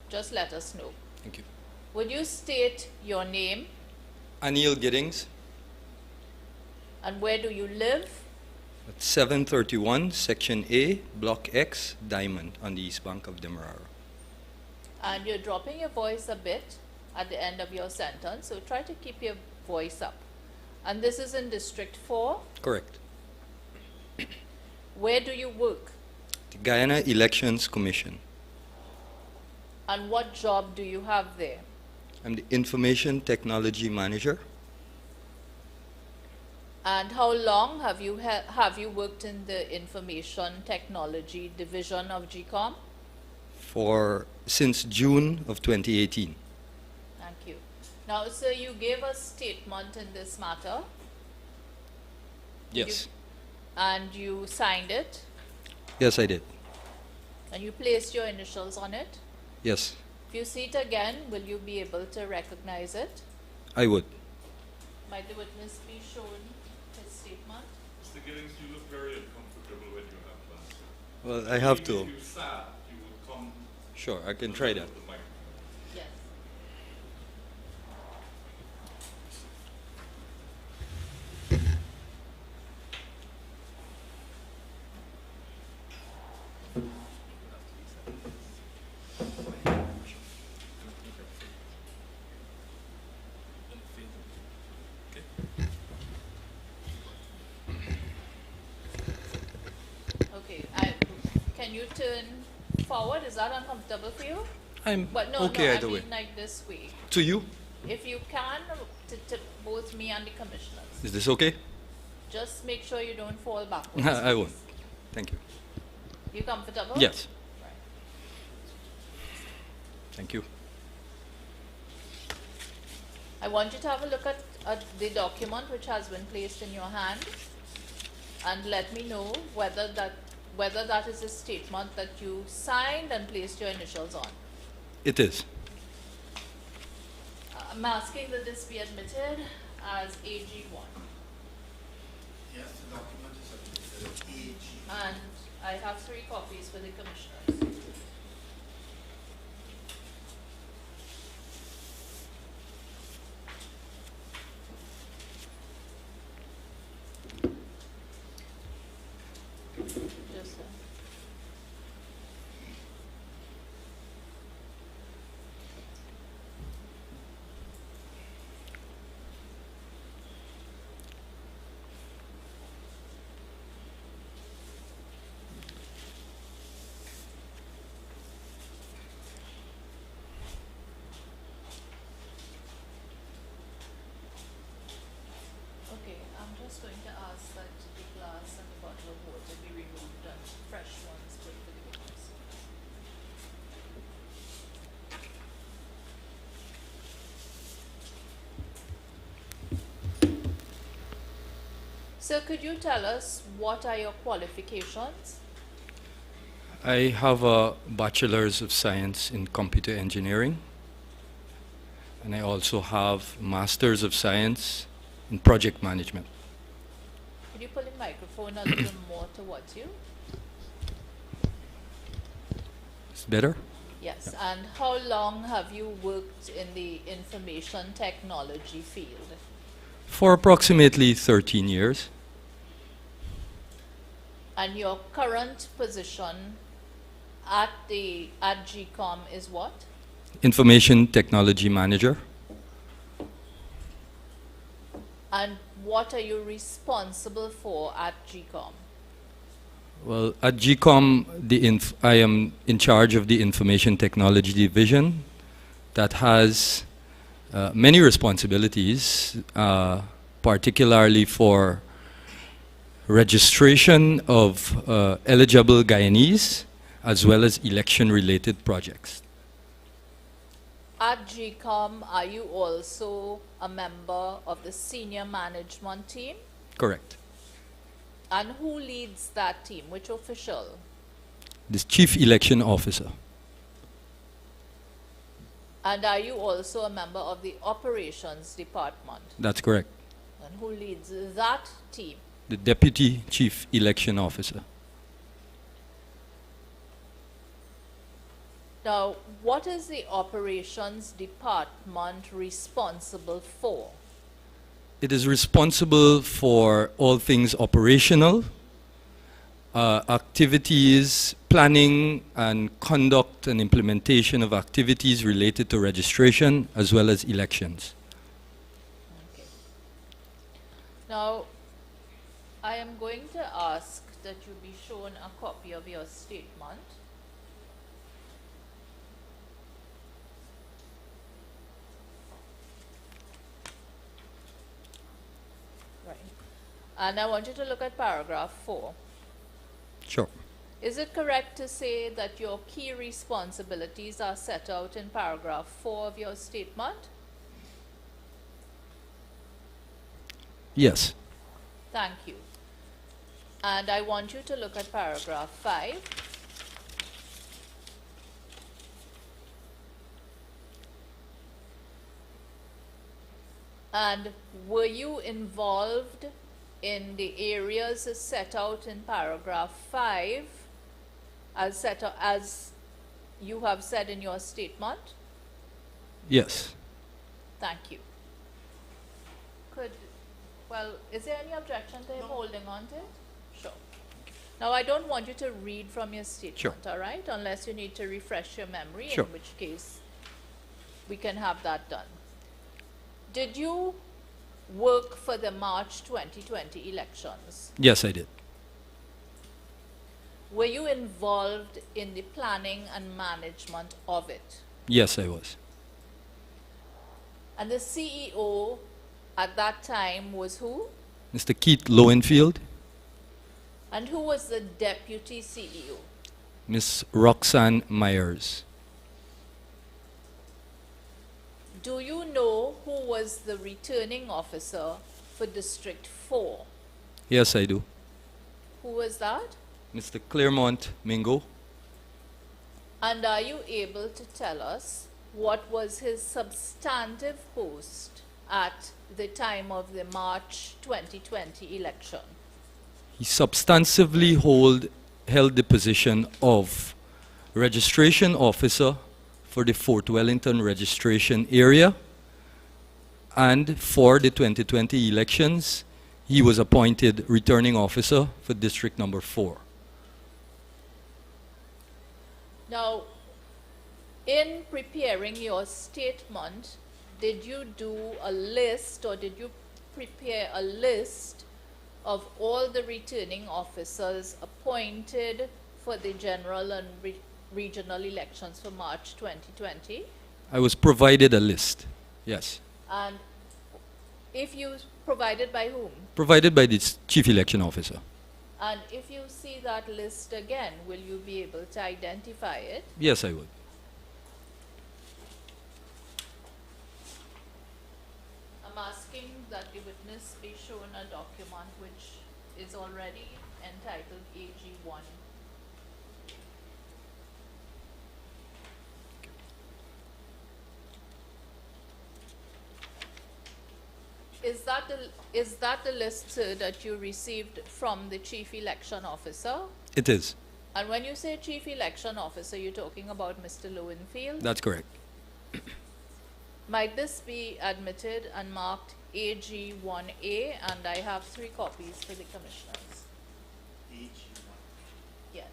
just let us know. Thank you. Would you state your name Aneal Giddings and where do you live? at 731 Section A, Block X, Diamond, on the east bank of Demerara. And you're dropping your voice a bit at the end of your sentence, so try to keep your voice up. And this is in District 4. Correct. Where do you work? The Guyana Elections Commission. And what job do you have there? I'm the Information Technology Manager. And how long have you worked in the Information Technology Division of GECOM? Since June of 2018. Thank you. Now, sir, you gave a statement in this matter. Yes. And you signed it, Yes, I did. and you placed your initials on it. Yes, If you see it again, will you be able to recognize it? I would. Might the witness be shown his statement? Mr. Giddings, you look very uncomfortable when you have class. Well, I have If to. you sat, you would come Sure, I can try that. to the microphone. Yes. Okay. Can you turn forward? Is that uncomfortable for you? I'm But no, okay no, either I way. mean like this way. To you, If you can, to both me and the commissioners. is this okay? Just make sure you don't fall backwards. I won't. please. Thank you. You comfortable? Yes, Right. thank you. I want you to have a look at the document which has been placed in your hand and let me know whether that is a statement that you signed and placed your initials on. It is. I'm asking that this be admitted as AG1. Yes, the document is submitted as AG. And I have 3 copies for the commissioners. Just Okay, I'm just going to ask that the glass and the bottle of water be removed and fresh ones put for the witness. So could you tell us what are your qualifications? I have a Bachelor's of Science in Computer Engineering, and I also have Master's of Science in Project Management. Could you pull the microphone a little more towards you? Is it better? Yes, and how long have you worked in the information technology field? For approximately 13 years. And your current position at GECOM is what? Information Technology Manager. And what are you responsible for at GECOM? Well, at GECOM, I am in charge of the Information Technology Division that has many responsibilities, particularly for registration of eligible Guyanese as well as election-related projects. At GECOM, are you also a member of the senior management team? Correct. And who leads that team? Which official? The Chief Election Officer. And are you also a member of the operations department? That's correct. And who leads that team? The Deputy Chief Election Officer. Now, what is the operations department responsible for? It is responsible for all things operational, activities, planning and conduct and implementation of activities related to registration as well as elections. Okay. Now, I am going to ask that you be shown a copy of your statement. Right. And I want you to look at paragraph 4. Sure. Is it correct to say that your key responsibilities are set out in paragraph 4 of your statement? Yes. Thank you. And I want you to look at paragraph 5. And were you involved in the areas set out in paragraph 5 as you have said in your statement? Yes. Thank you. Is there any objection to him holding on to it? Sure. Now, I don't want you to read from your statement, all right? Unless you need to refresh your memory, Sure. in which case we can have that done. Did you work for the March 2020 elections? Yes, I did. Were you involved in the planning and management of it? Yes, I was. And the CEO at that time was who? Mr. Keith Lowenfield, And who was the deputy CEO? Miss Roxanne Myers. Do you know who was the returning officer for District 4? Yes, I do. Who was that? Mr. Claremont Mingo. And are you able to tell us what was his substantive post at the time of the March 2020 election? He substantively held the position of registration officer for the Fort Wellington registration area, and for the 2020 elections, he was appointed returning officer for district number 4. Now, in preparing your statement, did you do a list or did you prepare a list of all the returning officers appointed for the general and regional elections for March 2020? I was provided a list, yes. And if you provided by whom? Provided by the chief election officer. And if you see that list again, will you be able to identify it? Yes, I would. I'm asking that the witness be shown a document which is already entitled AG1. Is that the list, sir, that you received from the chief election officer? It is. And when you say chief election officer, you're talking about Mr. Lowenfield? That's correct. Might this be admitted and marked AG1A? And I have 3 copies for the commissioners. Yes.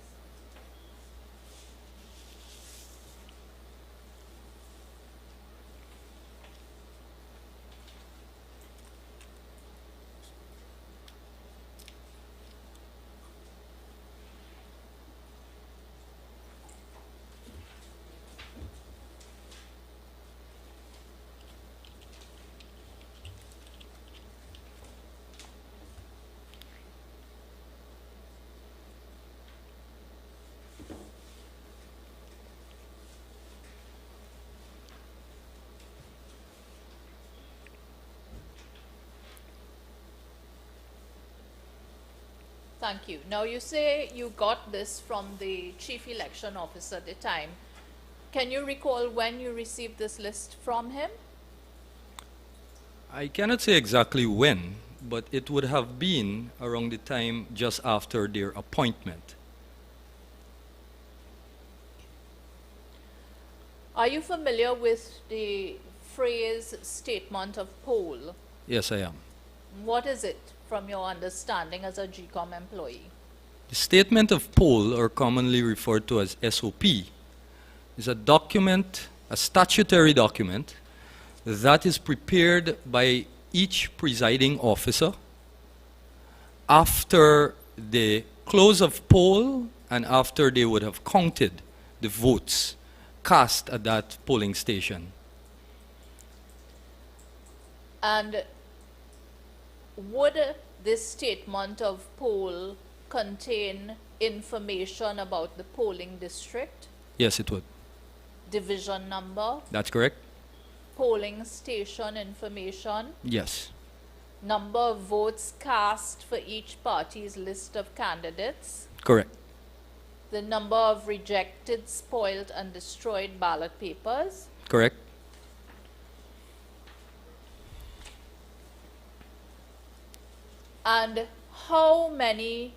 Thank you. Now you say you got this from the chief election officer at the time. Can you recall when you received this list from him? I cannot say exactly when, but it would have been around the time just after their appointment. Are you familiar with the phrase statement of poll? Yes, I am. What is it from your understanding as a GECOM employee? The statement of poll, or commonly referred to as SOP, is a document, a statutory document, that is prepared by each presiding officer after the close of poll and after they would have counted the votes cast at that polling station. And would this statement of poll contain information about the polling district, Yes, it would. division number, That's correct? polling station information, Yes. number of votes cast for each party's list of candidates, Correct. the number of rejected, spoiled, and destroyed ballot papers, Correct. and how many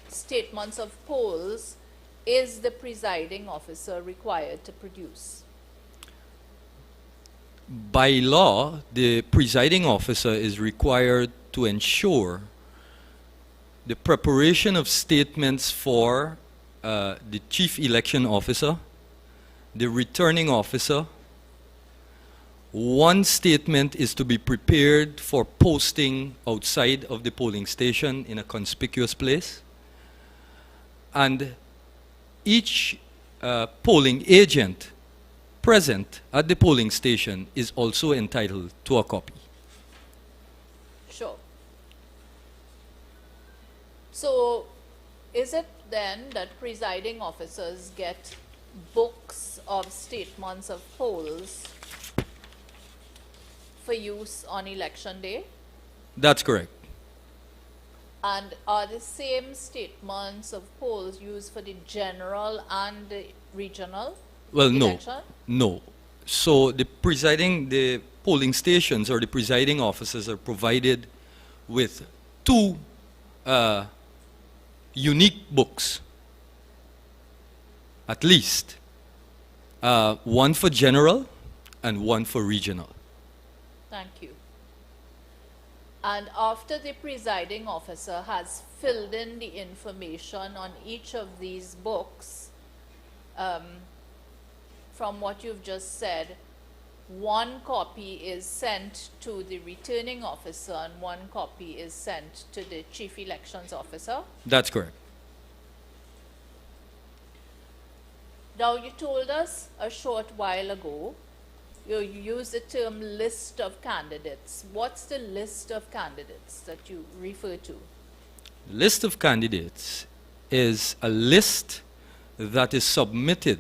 statements of polls is the presiding officer required to produce? By law, the presiding officer is required to ensure the preparation of statements for the chief election officer, the returning officer. One statement is to be prepared for posting outside of the polling station in a conspicuous place. And each polling agent present at the polling station is also entitled to a copy. Sure. So, is it then that presiding officers get books of statements of polls for use on election day? That's correct. And are the same statements of polls used for the general and the regional Well, election? no. So the polling stations or the presiding officers are provided with two unique books, at least. One for general and one for regional. Thank you. And after the presiding officer has filled in the information on each of these books, from what you've just said, one copy is sent to the returning officer and one copy is sent to the chief elections officer. That's correct. Now, you told us a short while ago, you used the term list of candidates. What's the list of candidates that you refer to? List of candidates is a list that is submitted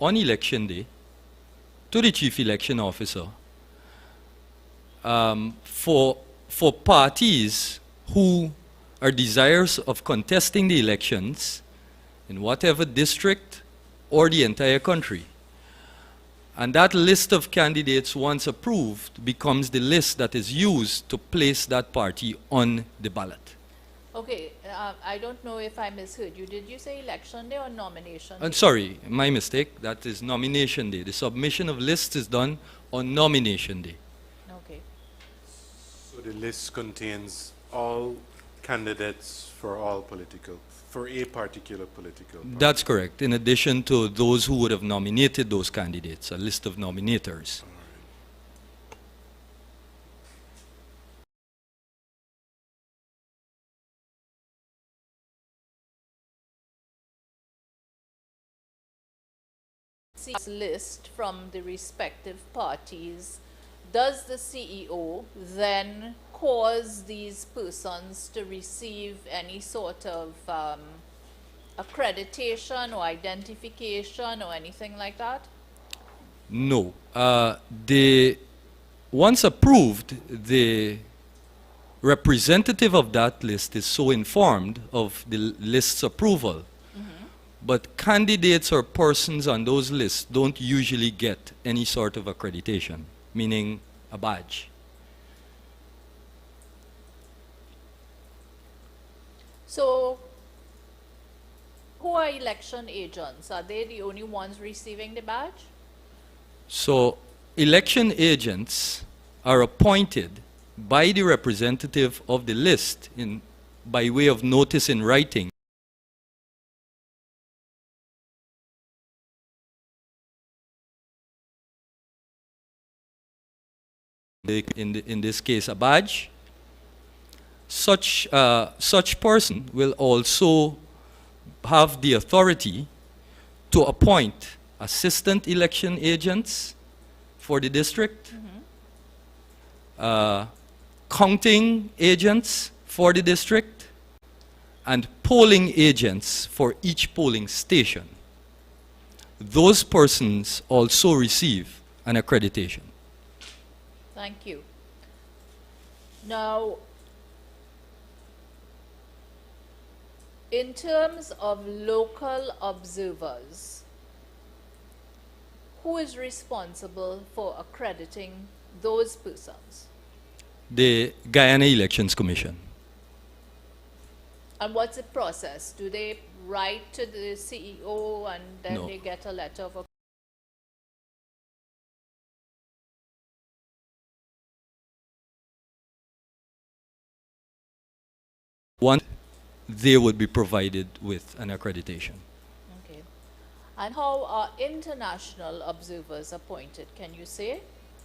on election day to the chief election officer for parties who are desirous of contesting the elections in whatever district or the entire country. And that list of candidates, once approved, becomes the list that is used to place that party on the ballot. Okay, I don't know if I misheard you. Did you say election day or nomination day? I'm sorry, my mistake. That is nomination day. The submission of lists is done on nomination day. Okay. So the list contains all candidates for a particular political party. That's correct. In addition to those who would have nominated those candidates, a list of nominators. List from the respective parties, does the CEO then cause these persons to receive any sort of accreditation or identification or anything like that? No. Once approved, the representative of that list is so informed of the list's approval. But candidates or persons on those lists don't usually get any sort of accreditation, meaning a badge. So, who are election agents? Are they the only ones receiving the badge? So election agents are appointed by the representative of the list by way of notice in writing. In this case, a badge. Such person will also have the authority to appoint assistant election agents for the district, counting agents for the district, and polling agents for each polling station. Those persons also receive an accreditation. Thank you. Now, in terms of local observers, who is responsible for accrediting those persons? The Guyana Elections Commission. And what's the process? Do they write to the CEO and then No. they get a letter of One, they would be provided with an accreditation. Okay. And how are international observers appointed? Can you say?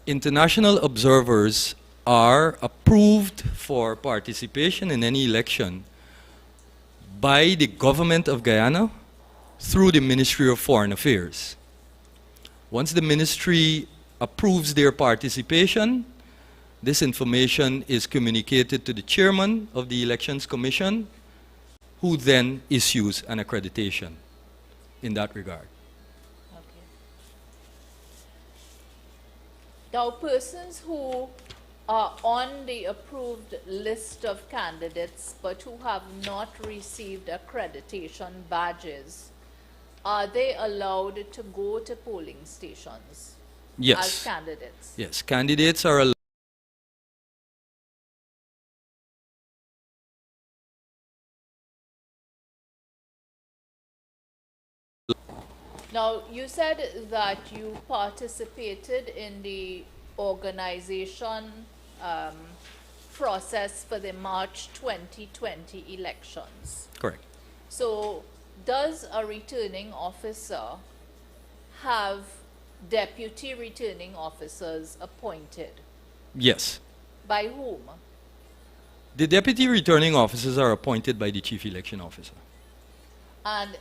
International observers are approved for participation in any election by the government of Guyana through the Ministry of Foreign Affairs. Once the ministry approves their participation, this information is communicated to the chairman of the Elections Commission, who then issues an accreditation in that regard. Okay. Now, persons who are on the approved list of candidates but who have not received accreditation badges, are they allowed to go to polling stations as Yes. candidates? Yes, candidates are allowed. Now, you said that you participated in the organization process for the March 2020 elections. Correct. So, does a returning officer have deputy returning officers appointed? Yes. By whom? The deputy returning officers are appointed by the chief election officer. And,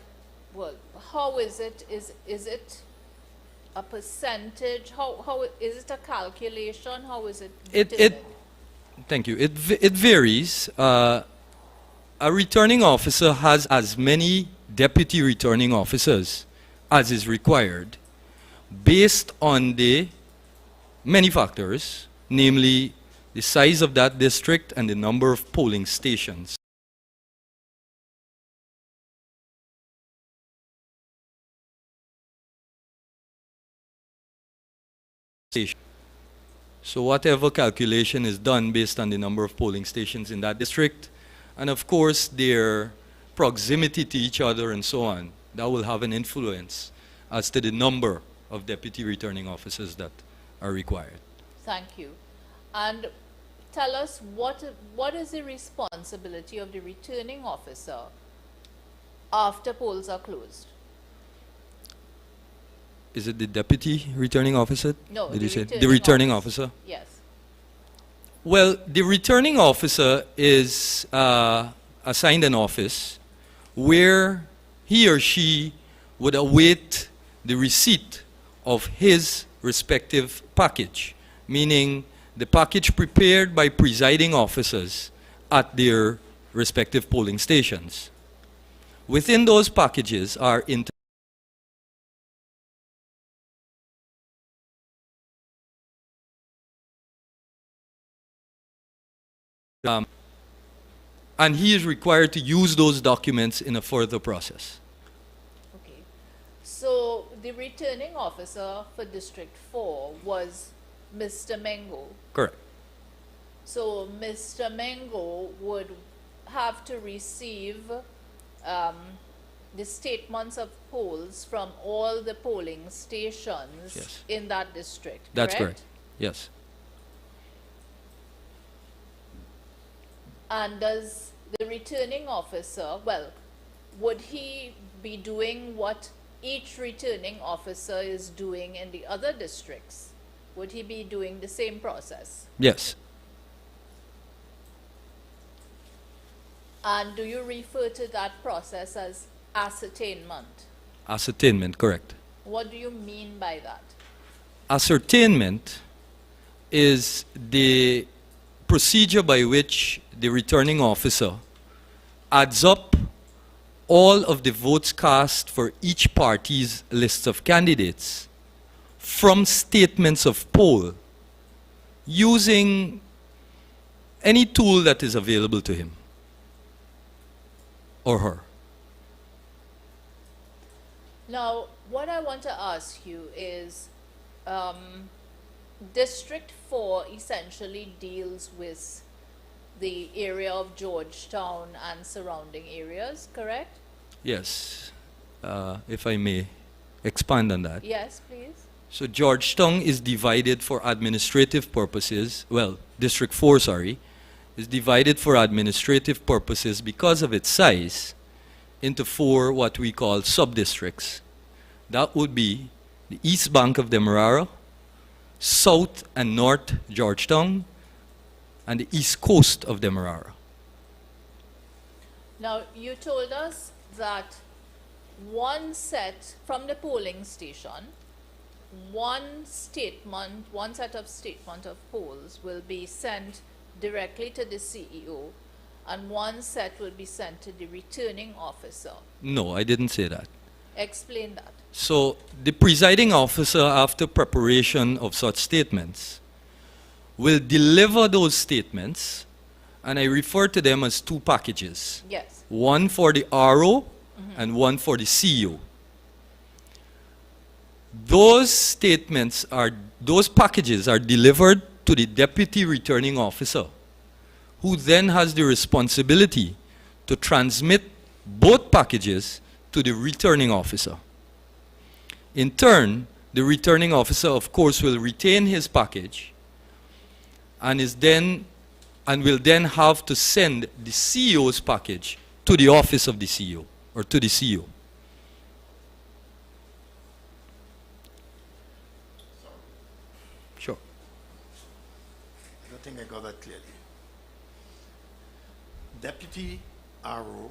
well, how is it? Is it a percentage? How is it a calculation? How is it determined? Thank you. It varies. A returning officer has as many deputy returning officers as is required based on the many factors, namely the size of that district and the number of polling stations. So whatever calculation is done based on the number of polling stations in that district, and of course their proximity to each other and so on, that will have an influence as to the number of deputy returning officers that are required. Thank you. And tell us what is the responsibility of the returning officer after polls are closed? Is it the deputy returning officer? No, Did the you say returning the returning officer. officer? Yes. Well, the returning officer is assigned an office where he or she would await the receipt of his respective package, meaning the package prepared by presiding officers at their respective polling stations. Within those packages are and he is required to use those documents in a further process. Okay. So the returning officer for District 4 was Mr. Mengo. Correct. So Mr. Mengo would have to receive the statements of polls from all the polling stations Yes. in that district, That's correct. Yes. And does the returning officer, well, would he be doing what each returning officer is doing in the other districts? Would he be doing the same process? Yes. And do you refer to that process as ascertainment? Ascertainment, correct. What do you mean by that? Ascertainment is the procedure by which the returning officer adds up all of the votes cast for each party's list of candidates from statements of poll using any tool that is available to him or her. Now, what I want to ask you is, District 4 essentially deals with the area of Georgetown and surrounding areas, correct? Yes, if I may expand on that. Yes, please. So Georgetown is divided for administrative purposes, well, District 4, sorry, is divided for administrative purposes because of its size into 4 what we call sub-districts. That would be the east bank of Demerara, south and north Georgetown, and the east coast of Demerara. Now, you told us that one set from the polling station, one set of statement of polls will be sent directly to the CEO, and one set will be sent to the returning officer. No, I didn't say that. Explain that. So the presiding officer, after preparation of such statements, will deliver those statements, and I refer to them as 2 packages. Yes. One for the RO and one for the CEO. Those packages are delivered to the deputy returning officer, who then has the responsibility to transmit both packages to the returning officer. In turn, the returning officer, of course, will retain his package and will then have to send the CEO's package to the office of the CEO or to the CEO. Sure. I don't think I got that clearly. Deputy RO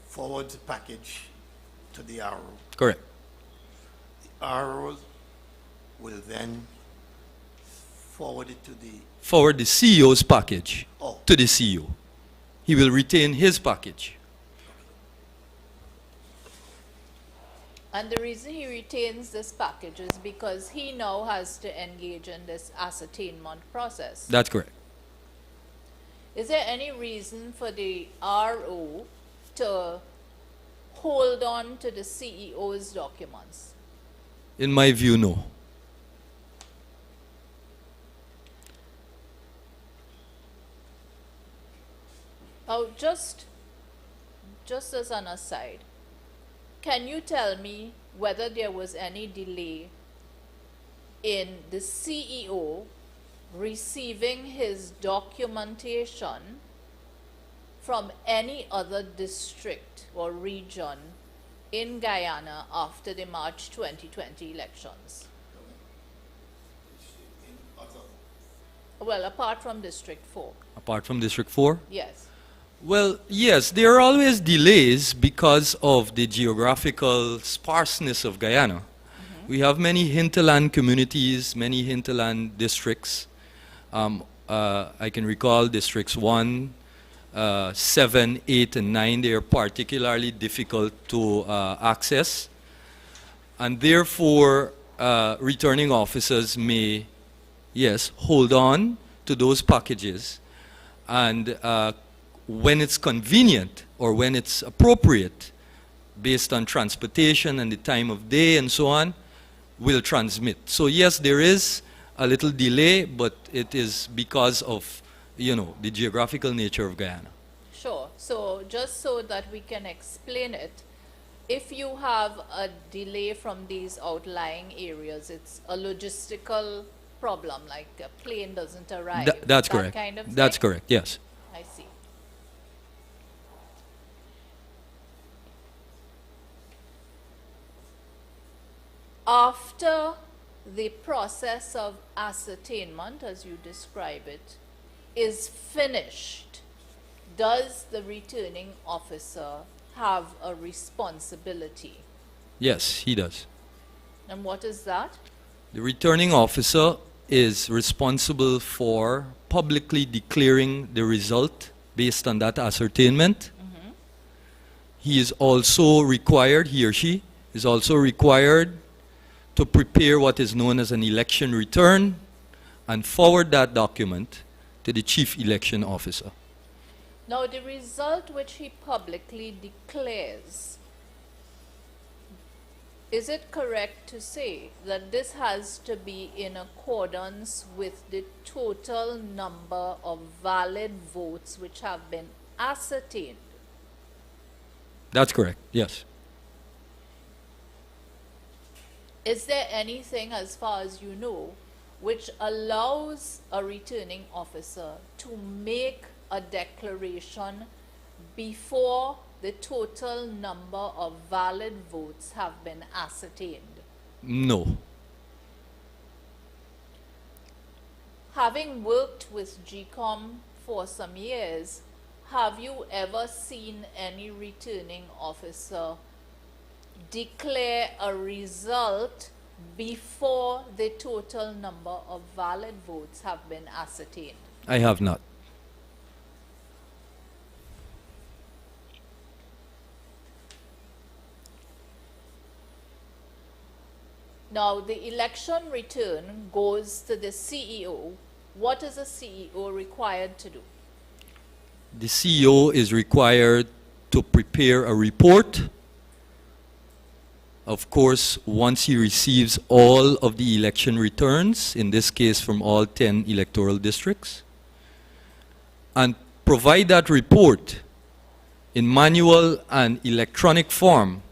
forwards the package to the RO. Correct. The RO will then forward it to the... Forward the CEO's package Oh. to the CEO. He will retain his package. And the reason he retains this package is because he now has to engage in this ascertainment process. That's correct. Is there any reason for the RO to hold on to the CEO's documents? In my view, no. Now, just as an aside, can you tell me whether there was any delay in the CEO receiving his documentation from any other district or region in Guyana after the March 2020 elections? in other... Well, apart from District 4. Apart from District 4? Yes. Well, yes, there are always delays because of the geographical sparseness of Guyana. We have many hinterland communities, many hinterland districts. I can recall districts 1, 7, 8, and 9. They are particularly difficult to access. And therefore, returning officers may, yes, hold on to those packages, and when it's convenient or when it's appropriate, based on transportation and the time of day and so on, will transmit. So yes, there is a little delay, but it is because of, the geographical nature of Guyana. Sure. So just so that we can explain it, if you have a delay from these outlying areas, it's a logistical problem, like a plane doesn't arrive. That's that correct. Kind of That's thing? correct, yes. I see. After the process of ascertainment, as you describe it, is finished, does the returning officer have a responsibility? Yes, he does. And what is that? The returning officer is responsible for publicly declaring the result based on that ascertainment. He is also required, he or she is also required to prepare what is known as an election return and forward that document to the chief election officer. Now, the result which he publicly declares, is it correct to say that this has to be in accordance with the total number of valid votes which have been ascertained? That's correct, yes. Is there anything, as far as you know, which allows a returning officer to make a declaration before the total number of valid votes have been ascertained? No. Having worked with GECOM for some years, have you ever seen any returning officer declare a result before the total number of valid votes have been ascertained? I have not. Now, the election return goes to the CEO. What is a CEO required to do? The CEO is required to prepare a report. Of course, once he receives all of the election returns, in this case from all 10 electoral districts, and provide that report in manual and electronic form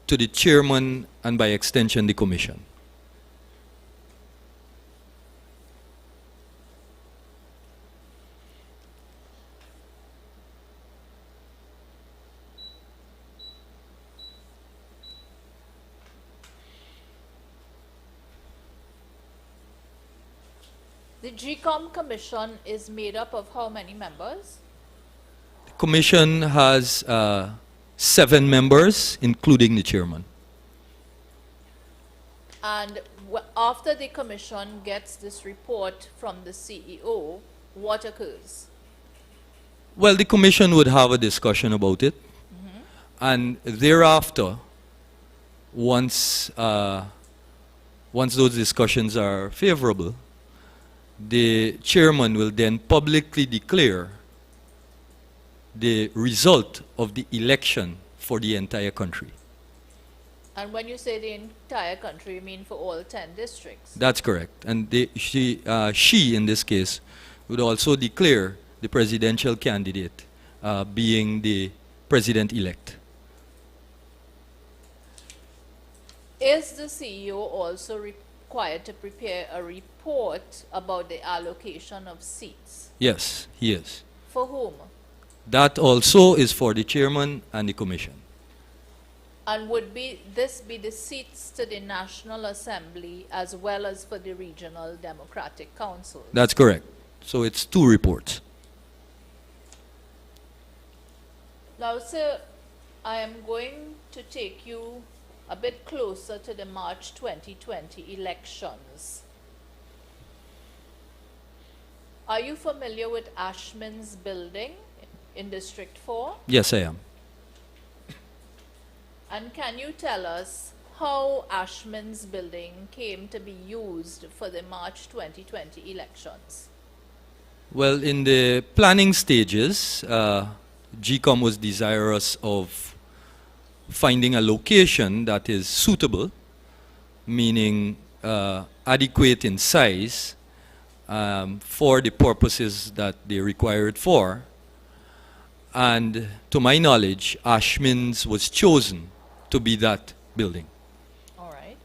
to the chairman and by extension the commission. The GECOM Commission is made up of how many members? The commission has 7 members, including the chairman. And after the commission gets this report from the CEO, what occurs? Well, the commission would have a discussion about it, and thereafter, once those discussions are favorable, the chairman will then publicly declare the result of the election for the entire country. And when you say the entire country, you mean for all 10 districts? That's correct. And she, in this case, would also declare the presidential candidate being the president-elect. Is the CEO also required to prepare a report about the allocation of seats? Yes, he is. For whom? That also is for the chairman and the commission. And would this be the seats to the National Assembly as well as for the regional democratic councils? That's correct. So it's 2 reports. Now, sir, I am going to take you a bit closer to the March 2020 elections. Are you familiar with Ashman's building in District 4? Yes, I am. And can you tell us how Ashman's building came to be used for the March 2020 elections? Well, in the planning stages, GECOM was desirous of finding a location that is suitable, meaning adequate in size for the purposes that they require it for. And to my knowledge, Ashman's was chosen to be that building. All right.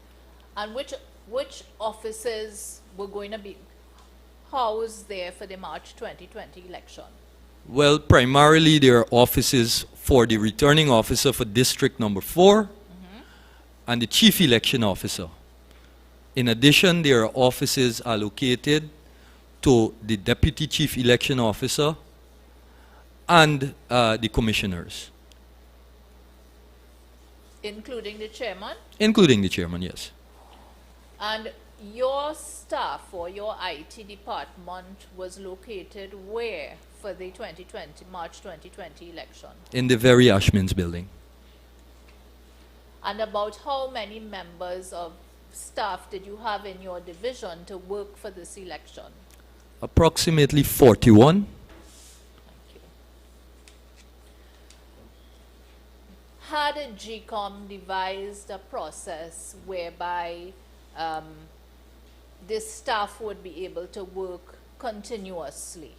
And which offices were going to be housed there for the March 2020 election? Well, primarily there are offices for the returning officer for District Number 4 and the Chief Election Officer. In addition, there are offices allocated to the Deputy Chief Election Officer and the commissioners. Including the chairman? Including the chairman, yes. And your staff or your IT department was located where for the March 2020 election? In the very Ashmans building. And about how many members of staff did you have in your division to work for this election? Approximately 41. Thank you. Had GECOM devised a process whereby this staff would be able to work continuously?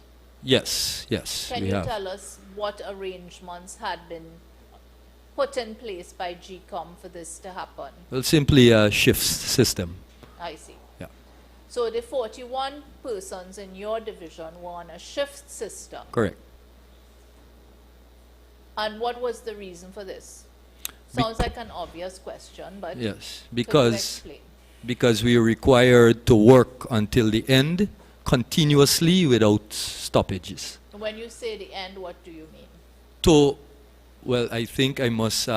Yes, yes, Can we you have. tell us what arrangements had been put in place by GECOM for this to happen? Well, simply a shift system. I see. Yeah, So the 41 persons in your division were on a shift system. correct. And what was the reason for this? Sounds like an obvious question, but Yes, could you because explain? we are required to work until the end continuously without stoppages. When you say the end, what do you mean? Well, I think I must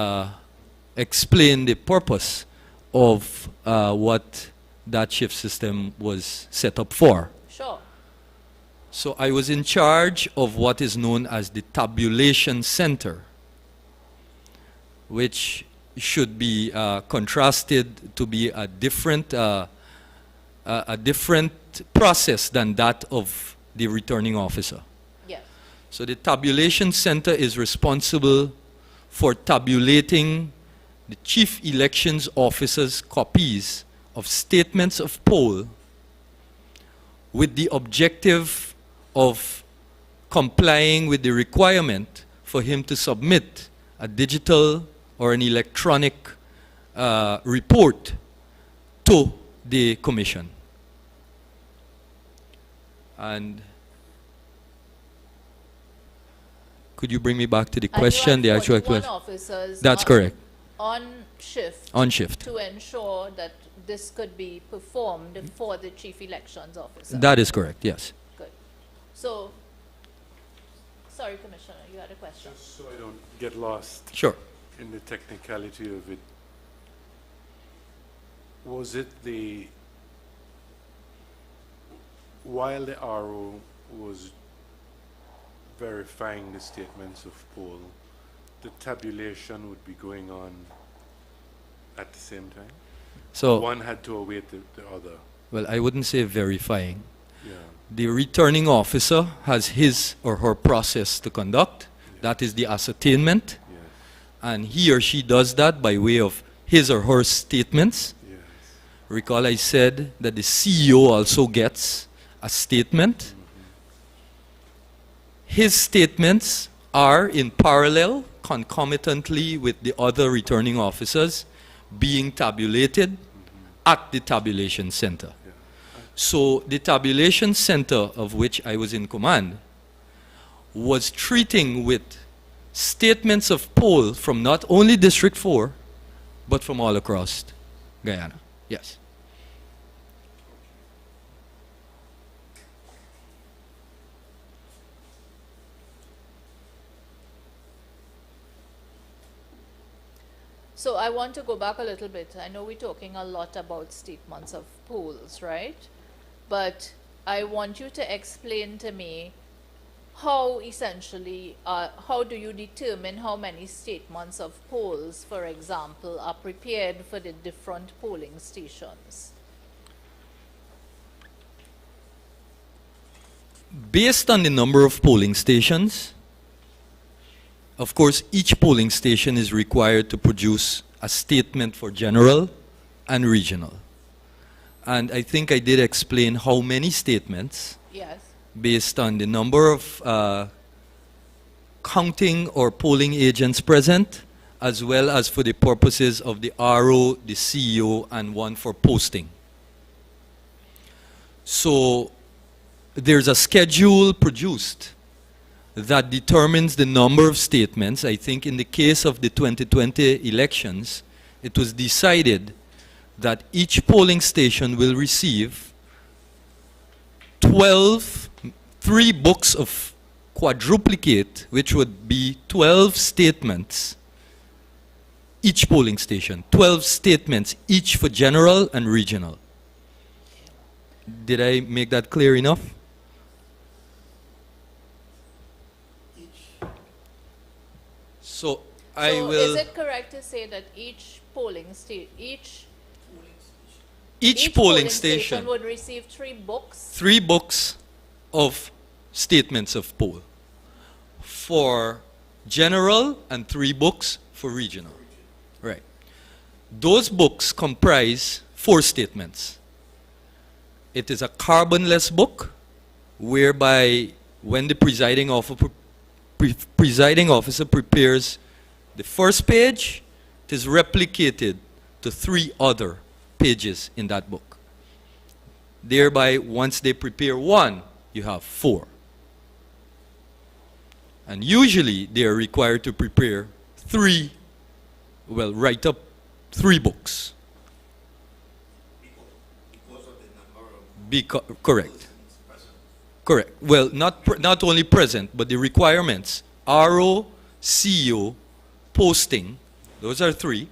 explain the purpose of what that shift system was set up for. Sure. So I was in charge of what is known as the tabulation center, which should be contrasted to be a different process than that of the returning officer. Yes. So the tabulation center is responsible for tabulating the chief elections officer's copies of statements of poll with the objective of complying with the requirement for him to submit a digital or an electronic report to the commission. And could you bring me back to the question, And the you had actual 41 question? officers That's correct. on shift On shift. to ensure that this could be performed for the chief elections officer. That is correct, yes. Good. So, sorry, Commissioner, you had a question. Just so I don't get lost Sure. in the technicality of it, was it while the RO was verifying the statements of poll, the tabulation would be going on at the same time? So, One had to await the other. well, I wouldn't say verifying. Yeah. The returning officer has his or her process to conduct. That is the ascertainment. Yes. And he or she does that by way of his or her statements. Yes. Recall I said that the CEO also gets a statement. His statements are in parallel, concomitantly with the other returning officers, being tabulated at the tabulation center. So the tabulation center, of which I was in command, was treating with statements of poll from not only District 4, but from all across Guyana. Yes. So I want to go back a little bit. I know we're talking a lot about statements of polls, right? But I want you to explain to me how essentially, how do you determine how many statements of polls, for example, are prepared for the different polling stations? Based on the number of polling stations, of course, each polling station is required to produce a statement for general and regional. And I think I did explain how many statements, Yes. based on the number of counting or polling agents present as well as for the purposes of the RO, the CEO, and one for posting. So there's a schedule produced that determines the number of statements. I think in the case of the 2020 elections, it was decided that each polling station will receive 3 books of quadruplicate, which would be 12 statements each polling station, 12 statements each for general and regional. Did I make that clear enough? So I So will. is it correct to say that each polling Each polling station, would receive 3 books? 3 books of statements of poll for general and 3 books for regional. Right. Those books comprise 4 statements. It is a carbonless book, whereby when the presiding officer prepares the first page, it is replicated to 3 other pages in that book. Thereby, once they prepare 1, you have 4. And usually, they are required to prepare 3, well, write up 3 books. Because of the number of Correct. persons present. Correct. Well, not only present, but the requirements. RO, CEO, posting, those are 3.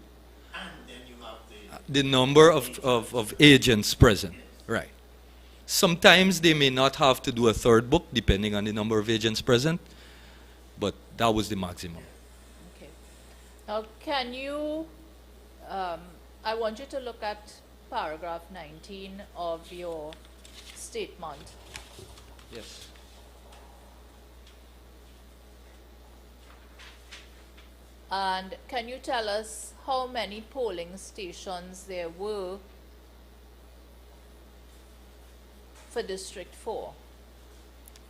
And then you have The number of agents present. Right. Sometimes they may not have to do a 3rd book, depending on the number of agents present, but that was the maximum. Okay. Now, can you, I want you to look at paragraph 19 of your statement. Yes. And can you tell us how many polling stations there were for District 4? Or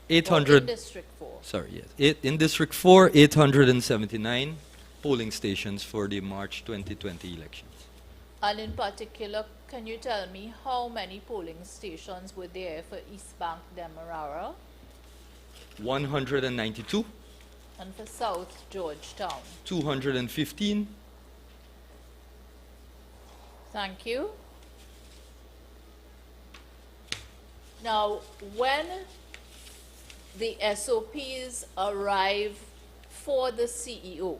in 800, District 4. sorry, yes. In District 4, 879 polling stations for the March 2020 elections. And in particular, can you tell me how many polling stations were there for East Bank Demerara 192, and for South Georgetown? 215, Thank you. Now, when the SOPs arrive for the CEO,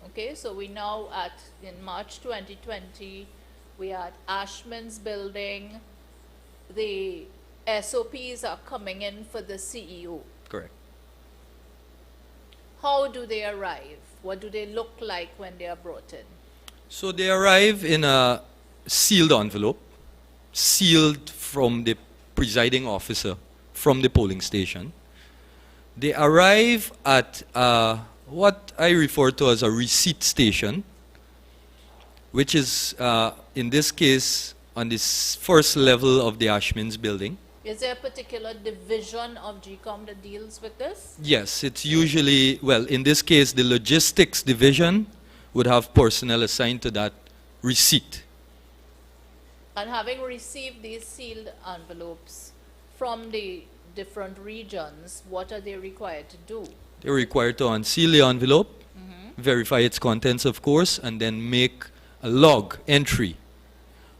okay, so we now in March 2020, we are at Ashman's building. The SOPs are coming in for the CEO. correct. How do they arrive? What do they look like when they are brought in? So they arrive in a sealed envelope, sealed from the presiding officer from the polling station. They arrive at what I refer to as a receipt station, which is, in this case, on this first level of the Ashman's building. Is there a particular division of GECOM that deals with this? Yes, it's usually, well, in this case, the logistics division would have personnel assigned to that receipt. And having received these sealed envelopes from the different regions, what are they required to do? They're required to unseal the envelope, verify its contents, of course, and then make a log entry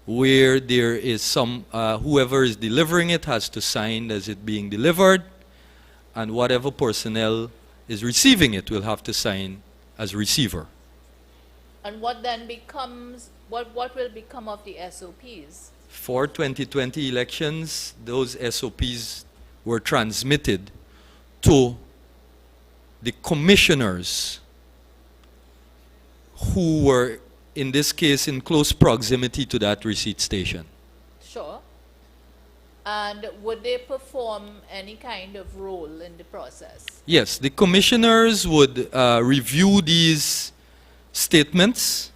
where there is some, whoever is delivering it has to sign as it being delivered, and whatever personnel is receiving it will have to sign as receiver. And what then becomes, what will become of the SOPs? For 2020 elections, those SOPs were transmitted to the commissioners who were, in this case, in close proximity to that receipt station. Sure. And would they perform any kind of role in the process? Yes, the commissioners would review these statements,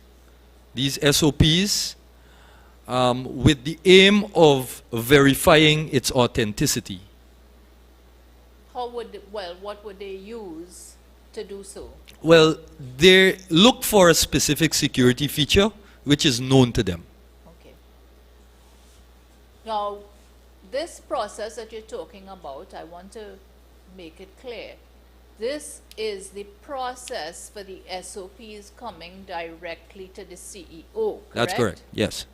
these SOPs, with the aim of verifying its authenticity. How would, well, what would they use to do so? Well, they look for a specific security feature which is known to them. Okay. Now, this process that you're talking about, I want to make it clear. This is the process for the SOPs coming directly to the CEO, correct? That's correct, yes.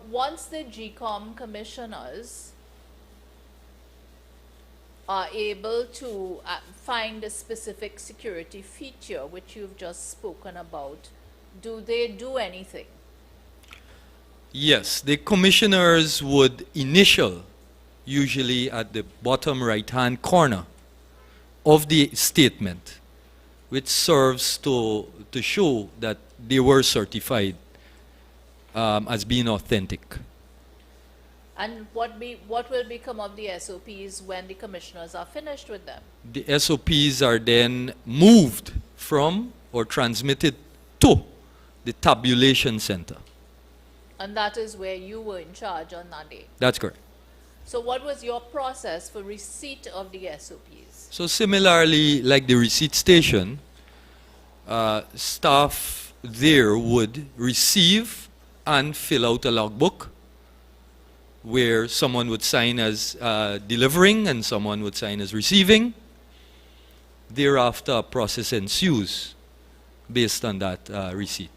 Once the GECOM commissioners are able to find a specific security feature which you've just spoken about, do they do anything? Yes, the commissioners would initial, usually at the bottom right-hand corner of the statement, which serves to show that they were certified as being authentic. And what will become of the SOPs when the commissioners are finished with them? The SOPs are then moved from or transmitted to the tabulation center. And that is where you were in charge on that day. That's correct. So what was your process for receipt of the SOPs? So similarly, like the receipt station, staff there would receive and fill out a logbook where someone would sign as delivering and someone would sign as receiving. Thereafter, a process ensues based on that receipt.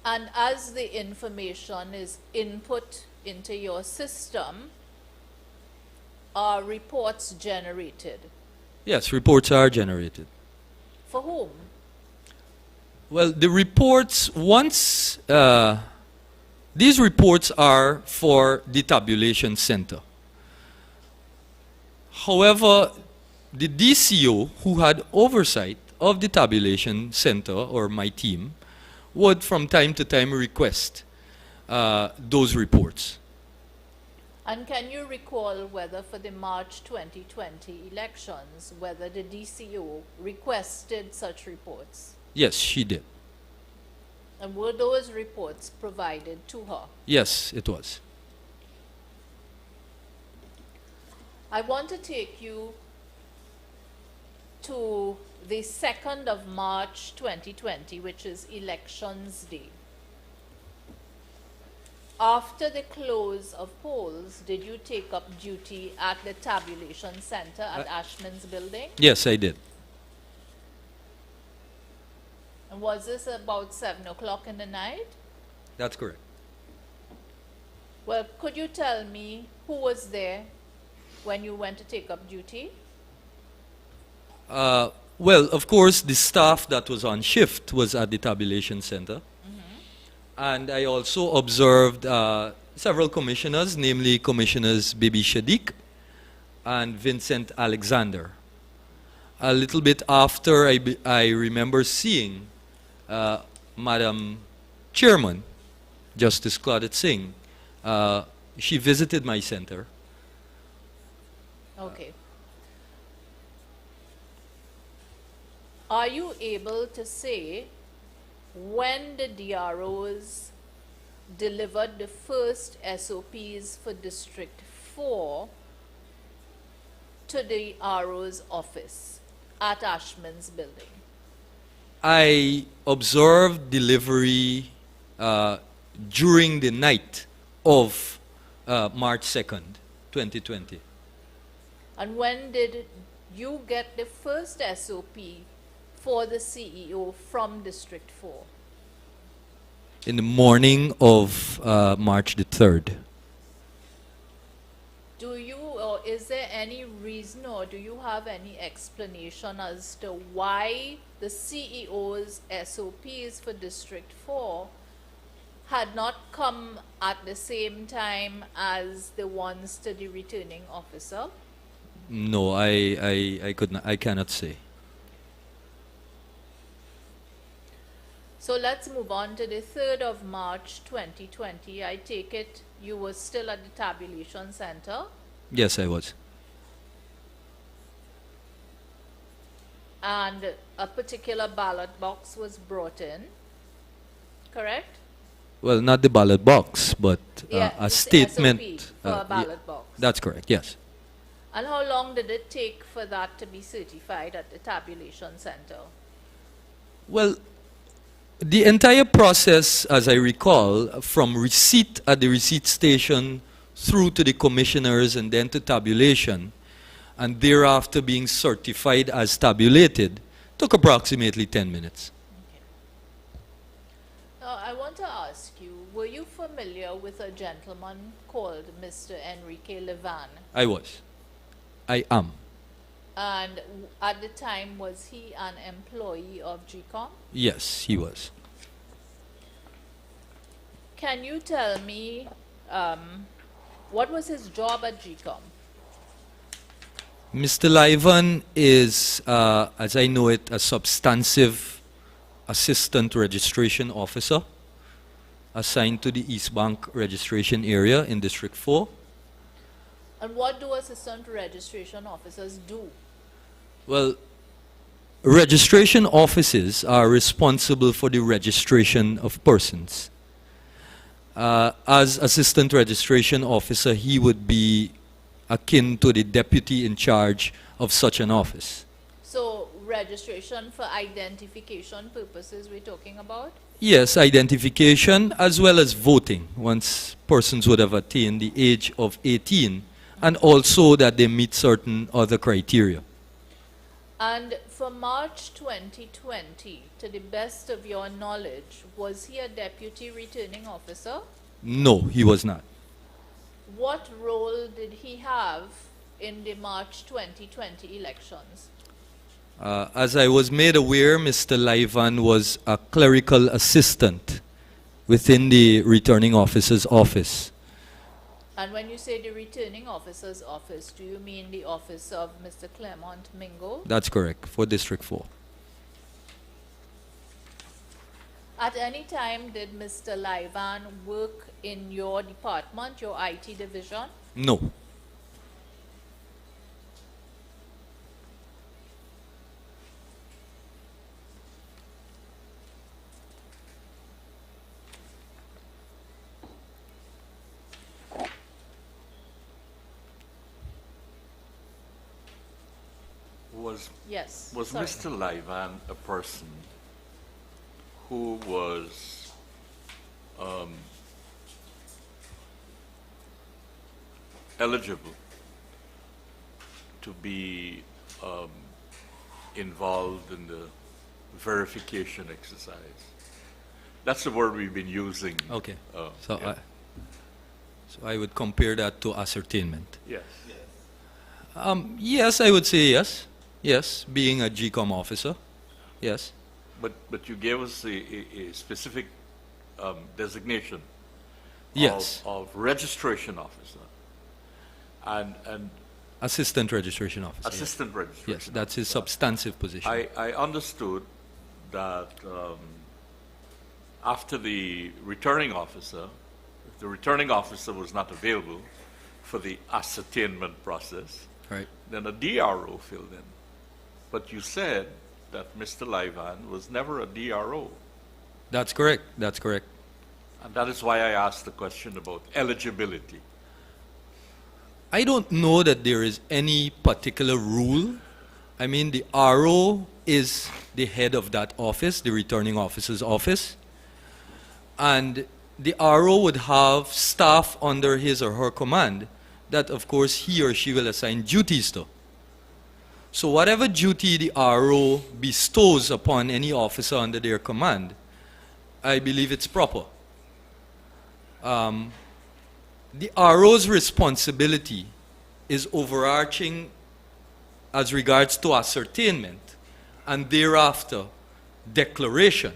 And as the information is input into your system, are reports generated? Yes, reports are generated. For whom? Well, the reports, once, these reports are for the tabulation center. However, the DCO who had oversight of the tabulation center, or my team, would from time to time request those reports. And can you recall whether for the March 2020 elections, whether the DCO requested such reports? Yes, she did. And were those reports provided to her? Yes, it was. I want to take you to the 2nd of March 2020, which is Elections Day. After the close of polls, did you take up duty at the tabulation center at Ashman's building? Yes, I did. And was this about 7 o'clock in the night? That's correct. Well, could you tell me who was there when you went to take up duty? Well, of course, the staff that was on shift was at the tabulation center. And I also observed several commissioners, namely Commissioners Bibi Shadiq and Vincent Alexander. A little bit after, I remember seeing Madam Chairman, Justice Claudette Singh. She visited my center. Okay. Are you able to say when the DROs delivered the first SOPs for District 4 to the RO's office at Ashman's building? I observed delivery during the night of March 2nd, 2020. And when did you get the first SOP for the CEO from District 4? In the morning of March the 3rd. Do you, or is there any reason, or do you have any explanation as to why the CEO's SOPs for District 4 had not come at the same time as the ones to the returning officer? No, I could not, I cannot say. So let's move on to the 3rd of March 2020. I take it you were still at the tabulation center, Yes, I was. and a particular ballot box was brought in, correct? Well, not the ballot box, but Yeah, a it's statement. SOP for a yeah, ballot box. that's correct, yes. And how long did it take for that to be certified at the tabulation center? Well, the entire process, as I recall, from receipt at the receipt station through to the commissioners and then to tabulation, and thereafter being certified as tabulated, took approximately 10 minutes. Now, I want to ask you, were you familiar with a gentleman called Mr. Enrique Levan? I was. I am. And at the time, was he an employee of GECOM? Yes, he was. Can you tell me what was his job at GECOM? Mr. Livan is, as I know it, a substantive assistant registration officer assigned to the East Bank registration area in District 4. And what do assistant registration officers do? Well, registration offices are responsible for the registration of persons. As assistant registration officer, he would be akin to the deputy in charge of such an office. So, registration for identification purposes we're talking about? Yes, identification as well as voting once persons would have attained the age of 18, and also that they meet certain other criteria. And for March 2020, to the best of your knowledge, was he a deputy returning officer? No, he was not. What role did he have in the March 2020 elections? As I was made aware, Mr. Livan was a clerical assistant within the returning officer's office. And when you say the returning officer's office, do you mean the office of Mr. Clement Mingo? That's correct, for District 4. At any time, did Mr. Livan work in your department, your IT division? No. Yes. Was sorry. Mr. Livan a person who was eligible to be involved in the verification exercise? That's the word we've been using. Okay. Yeah. So I would compare that to ascertainment. Yes. Yes, I would say yes. Yes, being a GECOM officer. Yes. But you gave us a specific designation Yes. of registration officer and Assistant registration officer. yes. assistant registration. Yes, that's his officer. substantive position. I understood that after the returning officer, if the returning officer was not available for the ascertainment process, Right. then a DRO filled in. But you said that Mr. Livan was never a DRO. That's correct. That's correct. And that is why I asked the question about eligibility. I don't know that there is any particular rule. I mean, the RO is the head of that office, the returning officer's office. And the RO would have staff under his or her command that, of course, he or she will assign duties to. So whatever duty the RO bestows upon any officer under their command, I believe it's proper. The RO's responsibility is overarching as regards to ascertainment and thereafter declaration.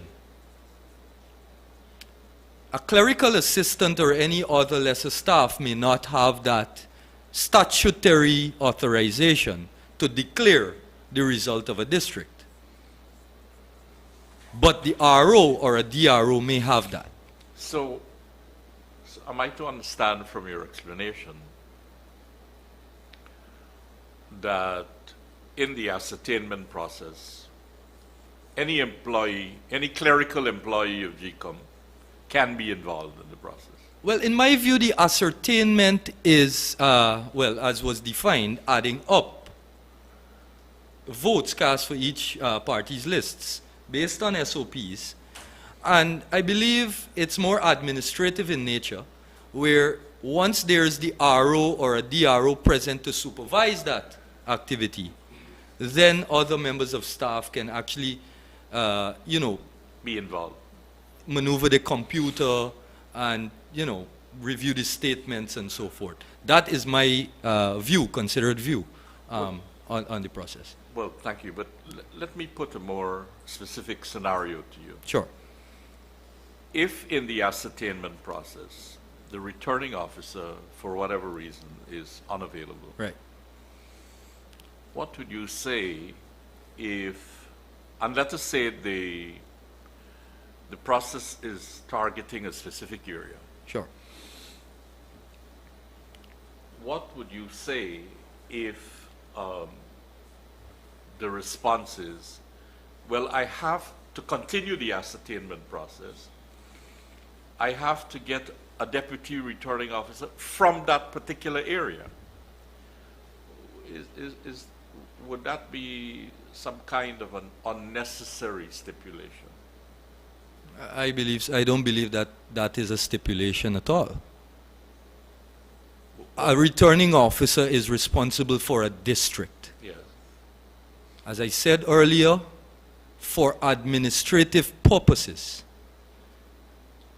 A clerical assistant or any other lesser staff may not have that statutory authorization to declare the result of a district. But the RO or a DRO may have that. So am I to understand from your explanation that in the ascertainment process, any employee, any clerical employee of GECOM can be involved in the process? Well, in my view, the ascertainment is, well, as was defined, adding up votes cast for each party's lists based on SOPs. And I believe it's more administrative in nature, where once there's the RO or a DRO present to supervise that activity, then other members of staff can actually, you know, Be involved. maneuver the computer and, you know, review the statements and so forth. That is my view, considered view on the process. Well, thank you, but let me put a more specific scenario to you. Sure. If in the ascertainment process, the returning officer, for whatever reason, is unavailable, Right. what would you say if, and let us say the process is targeting a specific area, Sure. what would you say if the response is, well, I have to continue the ascertainment process, I have to get a deputy returning officer from that particular area? Would that be some kind of an unnecessary stipulation? I don't believe that that is a stipulation at all. A returning officer is responsible for a district. Yes. As I said earlier, for administrative purposes,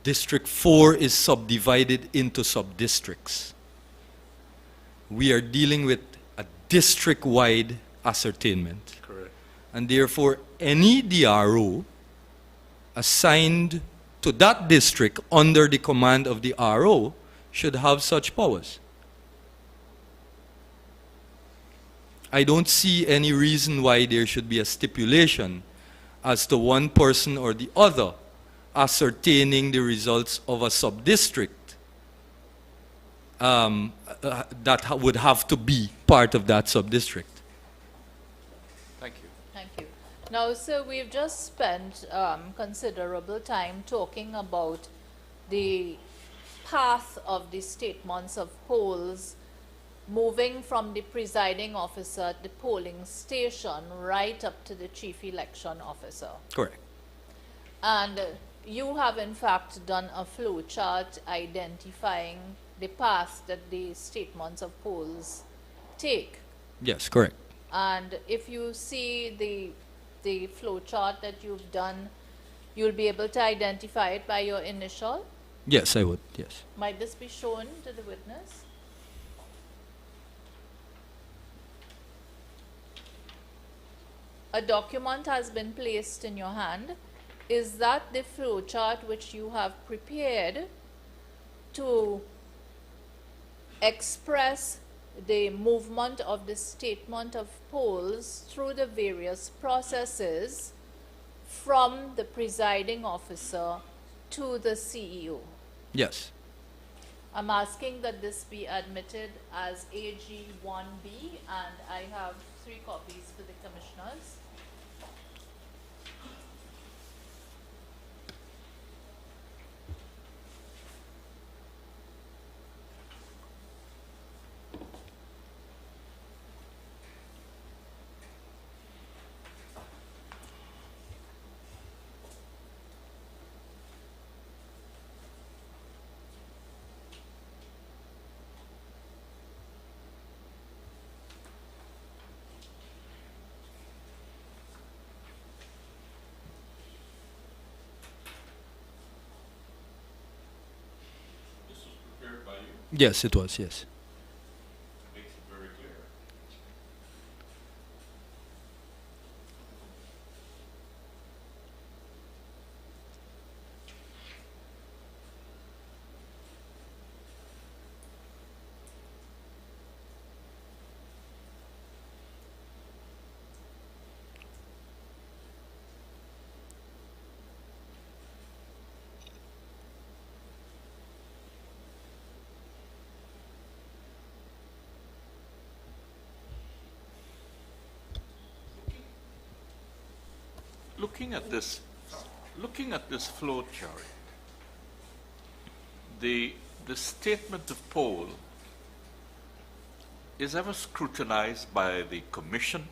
District 4 is subdivided into sub-districts. We are dealing with a district-wide ascertainment. Correct. And therefore, any DRO assigned to that district under the command of the RO should have such powers. I don't see any reason why there should be a stipulation as to one person or the other ascertaining the results of a sub-district that would have to be part of that sub-district. Thank you. Thank you. Now, sir, we've just spent considerable time talking about the path of the statements of polls moving from the presiding officer at the polling station right up to the chief election officer. Correct. And you have in fact done a flow chart identifying the path that the statements of polls take. Yes, correct. And if you see the flow chart that you've done, you'll be able to identify it by your initial. Yes, I would, yes. Might this be shown to the witness? A document has been placed in your hand. Is that the flow chart which you have prepared to express the movement of the statement of polls through the various processes from the presiding officer to the CEO? Yes. I'm asking that this be admitted as AG1B, and I have 3 copies for the commissioners. Yes, it was, yes. Makes it very clear. Looking at this flow chart, the statement of poll is ever scrutinized by the commission?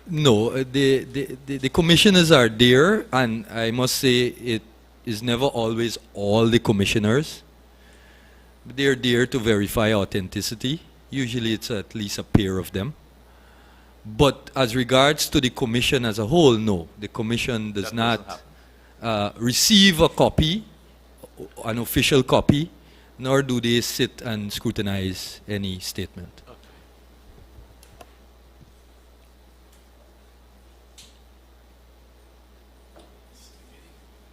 No, the commissioners are there, and I must say it is never always all the commissioners. They're there to verify authenticity. Usually it's at least a pair of them. But as regards to the commission as a whole, no. The commission does That not doesn't receive a copy, an official copy, nor do they sit and scrutinize any statement. Okay.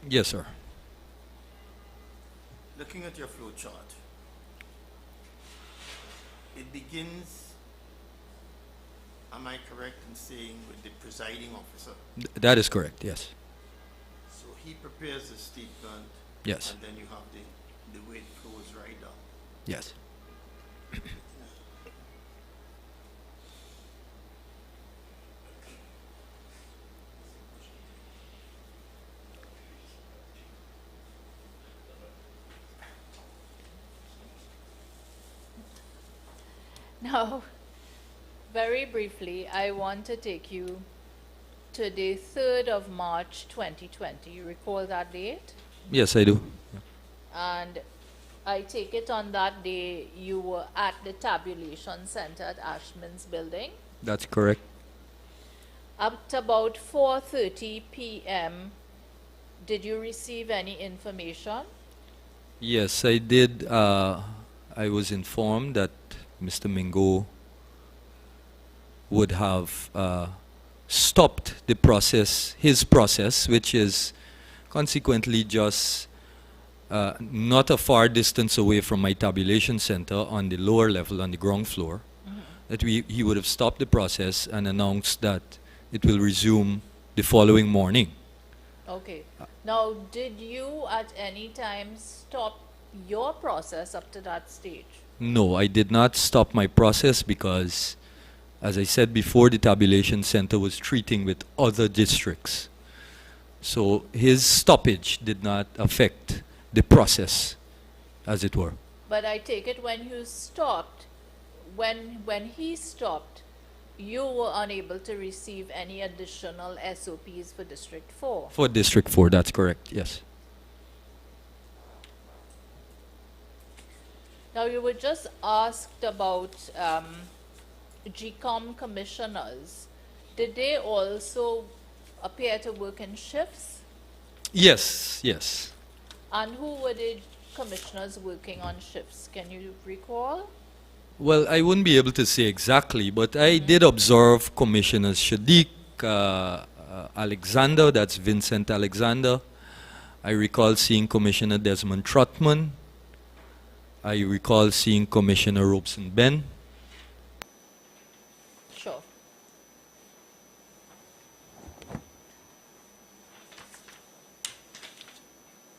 Yes, sir. Looking at your flow chart, it begins, am I correct in saying, with the presiding officer? That is correct, yes. So he prepares the statement. Yes. And then you have the way it flows right down. Yes. Now, very briefly, I want to take you to the 3rd of March 2020. You recall that date? Yes, I do. And I take it on that day you were at the tabulation center at Ashman's building. That's correct. At about 4:30 p.m., did you receive any information? Yes, I did. I was informed that Mr. Mingo would have stopped the process, his process, which is consequently just not a far distance away from my tabulation center on the lower level, on the ground floor, that he would have stopped the process and announced that it will resume the following morning. Okay. Now, did you at any time stop your process up to that stage? No, I did not stop my process because, as I said before, the tabulation center was treating with other districts. So his stoppage did not affect the process, as it were. But I take it when you stopped, when he stopped, you were unable to receive any additional SOPs for District 4. For District 4, that's correct, yes. Now, you were just asked about GECOM commissioners. Did they also appear to work in shifts? Yes, yes. And who were the commissioners working on shifts? Can you recall? Well, I wouldn't be able to say exactly, but I did observe Commissioners Shadiq, Alexander, that's Vincent Alexander. I recall seeing Commissioner Desmond Trotman. I recall seeing Commissioner Robeson Ben. Sure.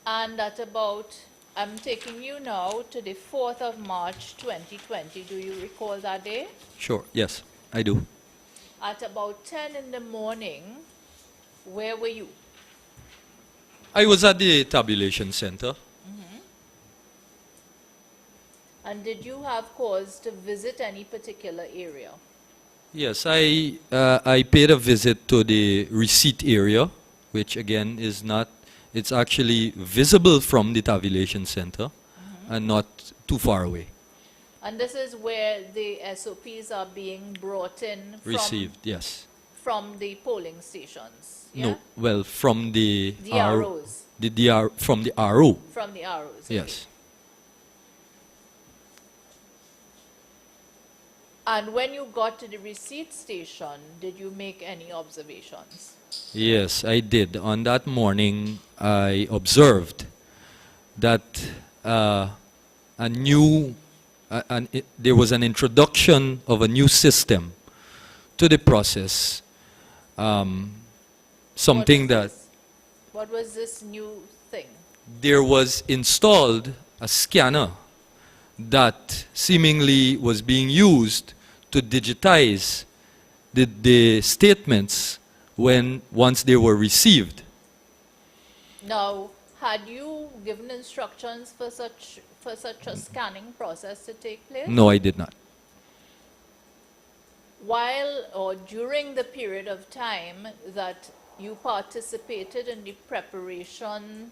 And at about, I'm taking you now to the 4th of March 2020. Do you recall that day? Sure, yes, I do. At about 10 in the morning, where were you? I was at the tabulation center. And did you have cause to visit any particular area? Yes, I paid a visit to the receipt area, which again is not, it's actually visible from the tabulation center and not too far away. And this is where the SOPs are being brought in Received, yes. from the polling stations. Yeah? No, well, from the ROs. From the RO. From the ROs. Okay. Yes. And when you got to the receipt station, did you make any observations? Yes, I did. On that morning, I observed that there was an introduction of a new system to the process. What was this new thing? There was installed a scanner that seemingly was being used to digitize the statements once they were received. Now, had you given instructions for such a scanning process to take place? No, I did not. While or during the period of time that you participated in the preparations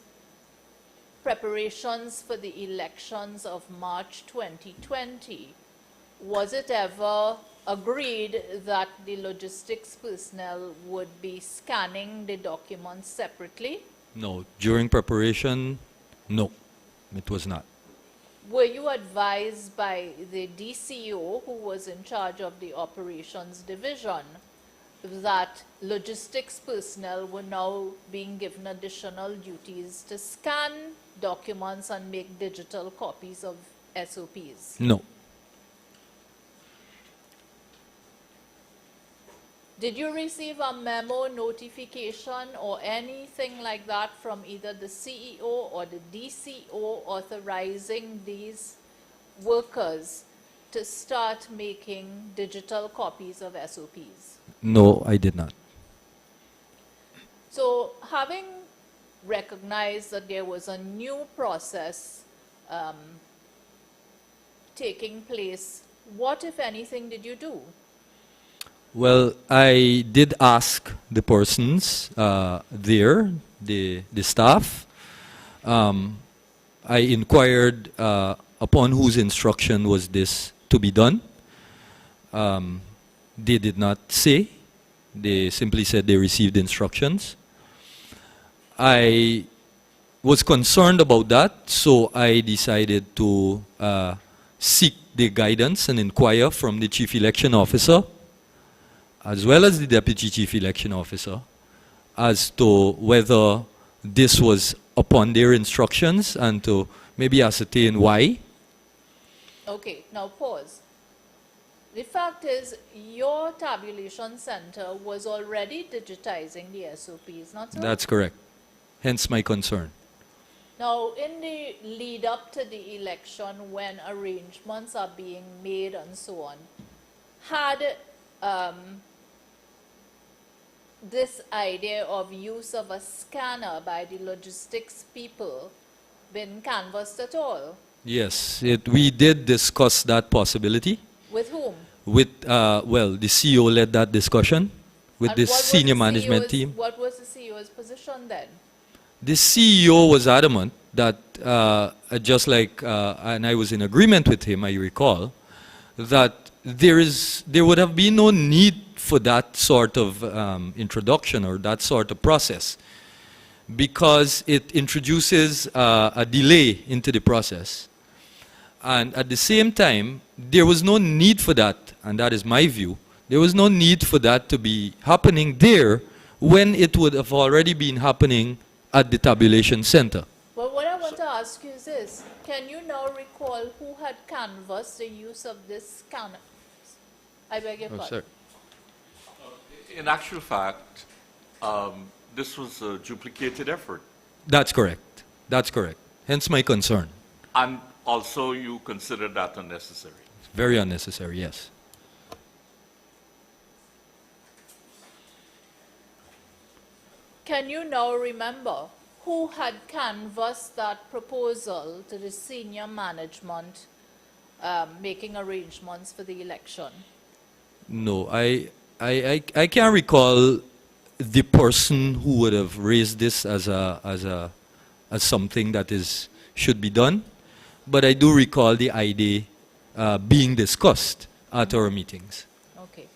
for the elections of March 2020, was it ever agreed that the logistics personnel would be scanning the documents separately? No. During preparation, no, it was not. Were you advised by the DCO, who was in charge of the operations division, that logistics personnel were now being given additional duties to scan documents and make digital copies of SOPs? No. Did you receive a memo, notification, or anything like that from either the CEO or the DCO authorizing these workers to start making digital copies of SOPs? No, I did not. So, having recognized that there was a new process taking place, what, if anything, did you do? Well, I did ask the persons there, the staff. I inquired upon whose instruction was this to be done. They did not say. They simply said they received instructions. I was concerned about that, so I decided to seek the guidance and inquire from the Chief Election Officer, as well as the Deputy Chief Election Officer, as to whether this was upon their instructions and to maybe ascertain why. Okay, now pause. The fact is, your tabulation center was already digitizing the SOPs, not so? That's correct. Hence my concern. Now, in the lead up to the election, when arrangements are being made and so on, had this idea of use of a scanner by the logistics people been canvassed at all? Yes, we did discuss that possibility. With whom? With, well, the CEO led that discussion with And the what was senior the management CEO's team. What was the CEO's position then? The CEO was adamant that, just like, and I was in agreement with him, I recall, that there would have been no need for that sort of introduction or that sort of process, because it introduces a delay into the process. And at the same time, there was no need for that, and that is my view. There was no need for that to be happening there when it would have already been happening at the tabulation center. Well, what I want to ask you is this. Can you now recall who had canvassed the use of this scanner? I beg your pardon. Sir. In actual fact, this was a duplicated effort. That's correct. That's correct. Hence my concern. And also you consider that unnecessary. Very unnecessary, yes. Can you now remember who had canvassed that proposal to the senior management making arrangements for the election? No, I can't recall the person who would have raised this as something that should be done, but I do recall the idea being discussed at our meetings. Okay.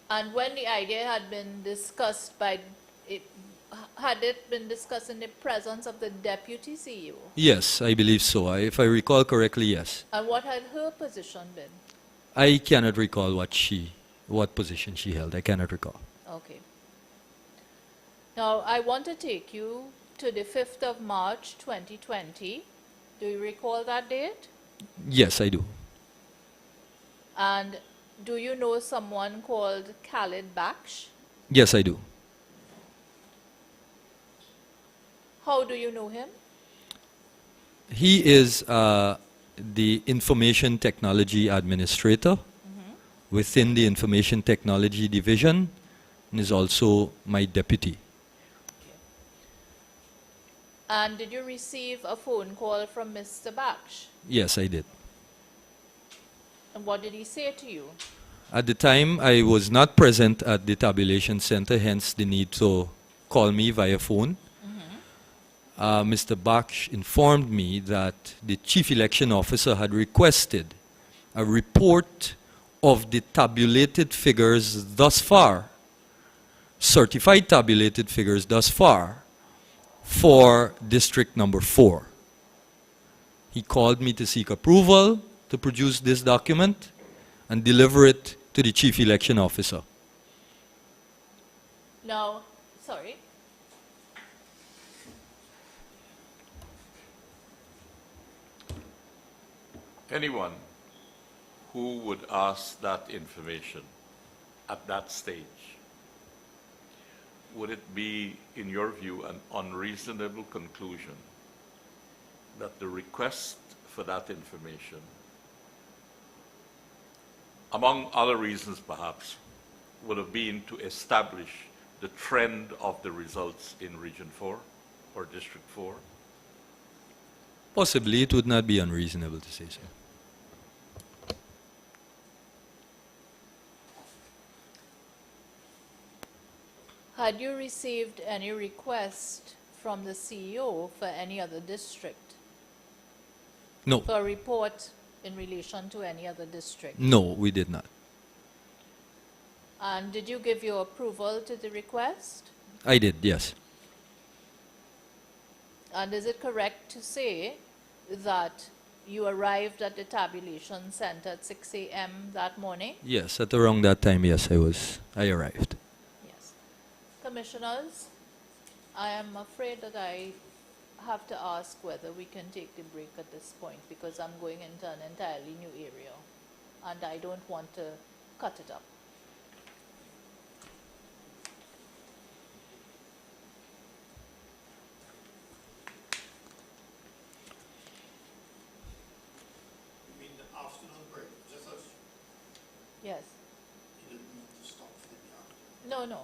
And when the idea had been discussed had it been discussed in the presence of the deputy CEO? Yes, I believe so. If I recall correctly, yes. And what had her position been? I cannot recall what position she held. I cannot recall. Okay. Now, I want to take you to the 5th of March, 2020. Do you recall that date? Yes, I do. And do you know someone called Khalid Baksh? Yes, I do. How do you know him? He is the Information Technology Administrator within the Information Technology Division, and is also my deputy. And did you receive a phone call from Mr. Baksh? Yes, I did. And what did he say to you? At the time, I was not present at the tabulation center, hence the need to call me via phone. Mr. Baksh informed me that the chief election officer had requested a report of the tabulated figures thus far, certified tabulated figures thus far, for district number 4. He called me to seek approval to produce this document and deliver it to the chief election officer. Now, sorry. Anyone who would ask that information at that stage, would it be, in your view, an unreasonable conclusion that the request for that information, among other reasons perhaps, would have been to establish the trend of the results in Region 4 or District 4? Possibly, it would not be unreasonable to say so. Had you received any request from the CEO for any other district? No, For a report in relation to any other district? no, we did not. And did you give your approval to the request? I did, yes. And is it correct to say that you arrived at the tabulation center at 6 a.m. that morning? Yes, at around that time, yes, I arrived. Yes. Commissioners, I am afraid that I have to ask whether we can take the break at this point because I'm going into an entirely new area and I don't want to cut it up. You mean the afternoon break, just us? Yes. You didn't need to stop for the afternoon. No, no.